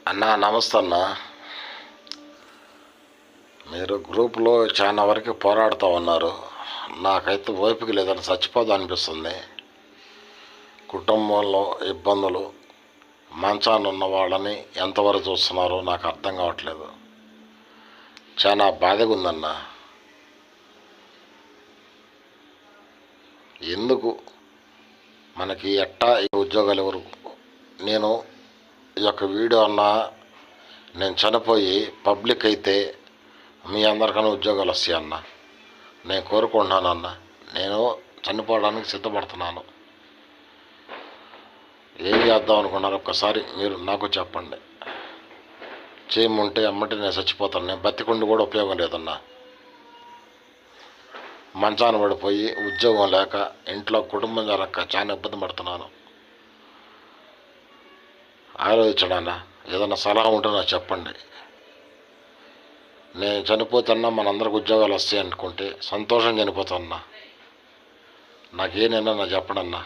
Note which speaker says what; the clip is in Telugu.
Speaker 1: అన్నా నమస్తే అన్న. మీరు గ్రూపులో చాలా వరకు పోరాడుతూ ఉన్నారు. నాకైతే ఓపిక లేదని చచ్చిపోదా అనిపిస్తుంది. కుటుంబంలో ఇబ్బందులు, మంచాన ఉన్న వాళ్ళని ఎంతవరకు చూస్తున్నారో నాకు అర్థం కావట్లేదు. చాలా బాధగా ఉందన్న. ఎందుకు మనకి ఎట్టా ఈ ఉద్యోగాలు ఎవరు? నేను ఈ యొక్క వీడియో నేను చనిపోయి పబ్లిక్ అయితే మీ అందరికన్నా ఉద్యోగాలు వస్తాయన్న నేను కోరుకుంటున్నానన్న. నేను చనిపోవడానికి సిద్ధపడుతున్నాను. ఏం చేద్దాం అనుకున్నారు ఒక్కసారి మీరు నాకు చెప్పండి. చేయమంటే అమ్మటే నేను చచ్చిపోతాను. నేను బతికుండి కూడా ఉపయోగం లేదన్నా. మంచాన పడిపోయి ఉద్యోగం లేక ఇంట్లో కుటుంబం జరగక చాలా ఇబ్బంది పడుతున్నాను. ఆలోచించడానా ఏదన్నా సలహా ఉంటే నాకు చెప్పండి. నేను చనిపోతున్నా మనందరికి ఉద్యోగాలు వస్తాయి అనుకుంటే సంతోషం చనిపోతాన్నా. నాకేనన్నా చెప్పడన్నా.